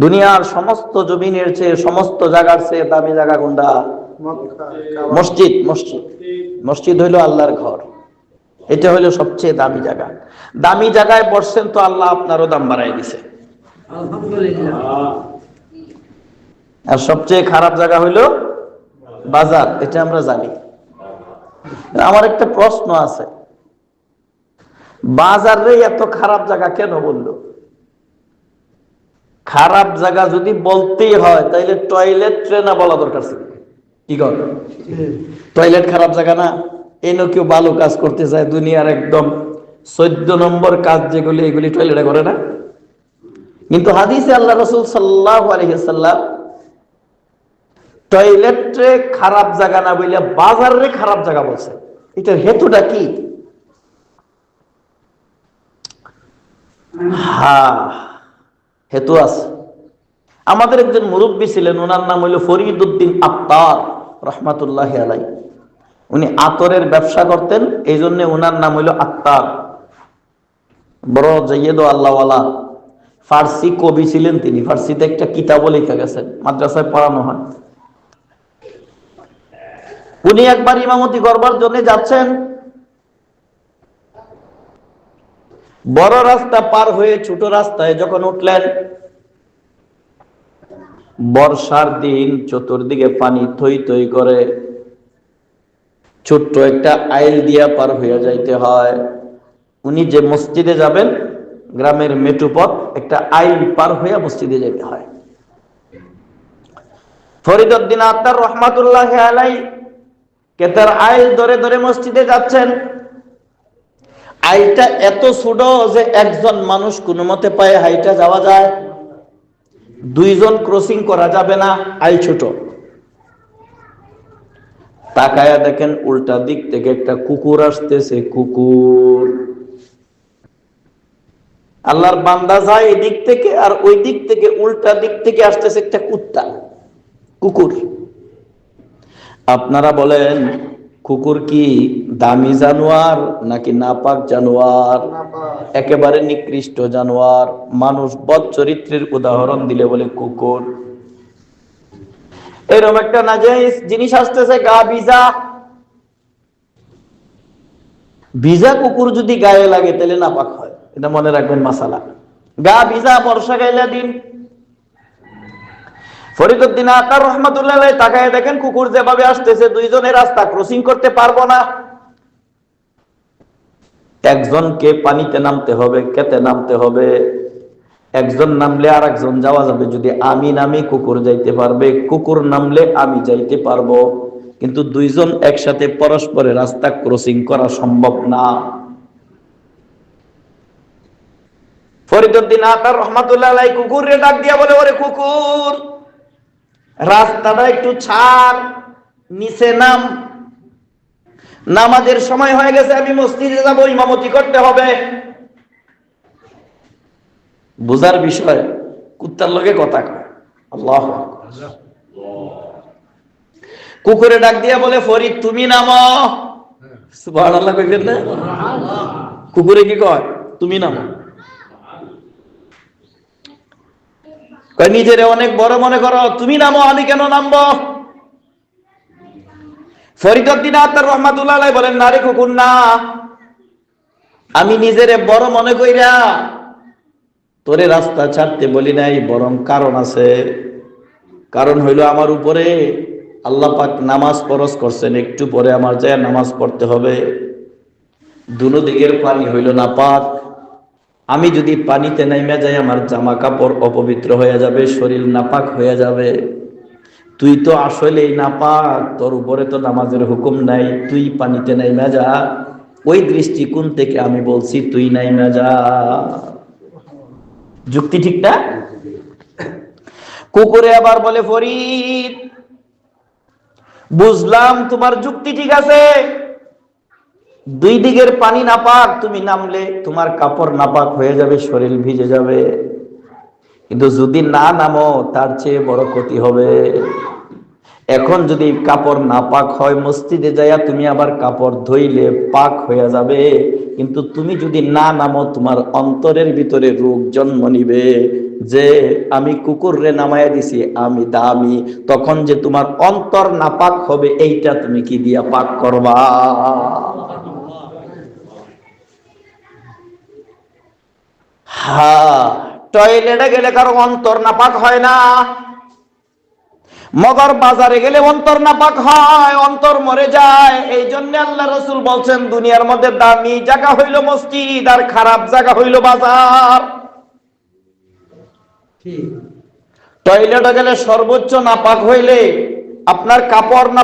দুনিয়ার সমস্ত জমিনের চেয়ে, সমস্ত জায়গার চেয়ে দামি জায়গা কোনটা? মসজিদ। মসজিদ মসজিদ হইল আল্লাহর ঘর। এটা হইলো সবচেয়ে দামি জায়গা। দামি জায়গায় বসছেন তো আল্লাহ আপনারও দাম বাড়াই দিছে, আলহামদুলিল্লাহ। আর সবচেয়ে খারাপ জায়গা হইলো বাজার, এটা আমরা জানি। আমার একটা প্রশ্ন আছে, বাজারে এত খারাপ জায়গা কেন বললো? খারাপ জায়গা যদি বলতেই হয় তাইলে টয়লেট ট্রেনা বলা দরকার ছিল। কি কর, টয়লেট খারাপ জায়গা না? এনে কেউ ভালো কাজ করতে চায়, দুনিয়ার একদম 14 নম্বর কাজ যেগুলি, এগুলি টয়লেটে করে না। কিন্তু হাদিসে আল্লাহ রাসূল সাল্লাল্লাহু আলাইহি ওয়াসাল্লাম টয়লেটে খারাপ জায়গা না বলে বাজারে খারাপ জায়গা বলছে। এটার হেতুটা কি? হ্যাঁ, হেতু আছে। আমাদের একজন মুরব্বী ছিলেন, ওনার নাম হইল ফরিদ উদ্দিন আত্তার রহমাতুল্লাহি আলাইহি। উনি আতরের ব্যবসা করতেন, এই জন্য ওনার নাম হইল আত্তার। বড় জাইয়েদ আল্লাহওয়ালা, ফার্সি কবি ছিলেন তিনি। ফার্সিতে একটা কিতাবও লিখে গেছেন, মাদ্রাসায় পড়ানো হয়। উনি একবার ইমামতি করবার জন্য যাচ্ছেন, বড় রাস্তা পার হয়ে ছোট রাস্তায় যখন উঠলেন, বর্ষার দিন, চতুর্দিকে পানি থই থই করে, ছোট্ট একটা আইল দিয়া পার হইয়া যাইতে হয়। উনি যে মসজিদে যাবেন, গ্রামের মেট্রো পথ, একটা আইল পার হইয়া মসজিদে যেতে হয়। ফরিদ উদ্দিন আত্তার রহমাতুল্লাহি আলাইহি কেতার আইল ধরে ধরে মসজিদে যাচ্ছেন। আইলটা এত ছোট যে একজন মানুষ কোনো মতে পায়ে হাইটা যাওয়া যায়, দুইজন ক্রসিং করা যাবে না, আইল ছোট। তাকায়া দেখেন উল্টা দিক থেকে একটা কুকুর আসতেছে। কুকুর, আল্লাহর বান্দা যায় এদিক থেকে, আর ওই দিক থেকে উল্টা দিক থেকে আসতেছে একটা কুত্তা, কুকুর। আপনারা বলেন, কুকুর কি দামি জানোয়ার নাকি নাপাক জানোয়ার? একেবারে নিকৃষ্ট জানোয়ার। মানুষ বদ চরিত্রের উদাহরণ দিলে বলে কুকুর। এরকম একটা নাজায়েজ জিনিস আসতেছে, গা ভিজা। ভিজা কুকুর যদি গায়ে লাগে তাহলে নাপাক হয়, এটা মনে রাখবেন মাসালা। গা ভিজা, বর্ষা গাইলা দিন। ফরিদ উদ্দিন আত্তার রহমাতুল্লাহ আলাইহি তাকায় দেখেন কুকুর যেভাবে আসতেছে, দুইজনের রাস্তা ক্রসিং করতে পারবো না। একজনকে পানিতে নামতে হবে, খেতে নামতে হবে। একজন নামলে আর একজন যাওয়া যাবে। যদি আমি নামি কুকুর যাইতে পারবে, কুকুর নামলে আমি যাইতে পারবো, কিন্তু দুইজন একসাথে পরস্পরের রাস্তা ক্রসিং করা সম্ভব না। ফরিদ উদ্দিন আত্তার রহমাতুল্লাহ আলাইহি কুকুররে ডাক দিয়া বলে, ওরে কুকুর, রাস্তাটা একটু ছাড়, নিচে নাম। নামাজের সময় হয়ে গেছে, আমি মসজিদে যাব, ইমামতি করতে হবে। বুঝার বিষয়, কুত্তার লগে কথা কয়। আল্লাহু আকবার। কুকুরে ডাক দিয়া বলে, ফরিদ তুমি নামো। সুবহানাল্লাহ কইবেন না? কুকুরে কি কয়? তুমি নামো। কয় নিজেরে অনেক বড় মনে করো, তুমি নামো, আমি কেন নামবো? ফরিদ উদ্দিন আত্তার রহমাতুল্লাহ আলাইহি বলেন, না রে কুকুর, না, আমি নিজেরে বড় মনে কইরা তোরে রাস্তা ছাড়তে বলি নাই, বরং কারণ আছে। কারণ হইল আমার উপরে আল্লাহ পাক নামাজ ফরজ করছেন, একটু পরে আমার যায় নামাজ পড়তে হবে। দুনো দিকের পানি হইল নাপাক। আমি যদি পানিতে নাইমা যাই, আমার জামা কাপড় অপবিত্র হয়ে যাবে, শরীর নাপাক হয়ে যাবে। তুই তো আসলেই নাপাক, তোর উপরে তো নামাজের হুকুম নাই, তুই পানিতে নাইমা যা। ওই দৃষ্টিকোণ থেকে আমি বলছি তুই নাইমা যা। যুক্তি ঠিক না? কুকুরে আবার বলে, ফরিদ, বুঝলাম তোমার যুক্তি ঠিক আছে, দুই দিকের পানি নাপাক, তুমি নামলে তোমার কাপড় নাপাক হয়ে যাবে, শরীর ভিজে যাবে, কিন্তু যদি না নামো তার চেয়ে বড় ক্ষতি হবে। এখন যদি কাপড় নাপাক হয়, মসজিদে যাইয়া তুমি আবার কাপড় ধুইলে পাক হয়ে যাবে, কিন্তু তুমি যদি না নামো তোমার অন্তরের ভিতরে রোগ জন্ম নিবে, যে আমি কুকুররে নামায়া দিছি আমি দামি, তখন যে তোমার অন্তর নাপাক হবে এইটা তুমি কি দিয়া পাক করবা? হ্যাঁ, টয়লেটে গেলে কারো অন্তর নাপাক হয় না, মগর বাজারে গেলে অন্তর নাপাক হয়, অন্তর মরে যায়। এই জন্য আল্লাহ রাসূল বলছেন দুনিয়ার মধ্যে দামি জায়গা হইল মসজিদ আর খারাপ জায়গা হইল বাজার। টয়লেটে গেলে সর্বোচ্চ নাপাক হইলে আপনার কাপড় না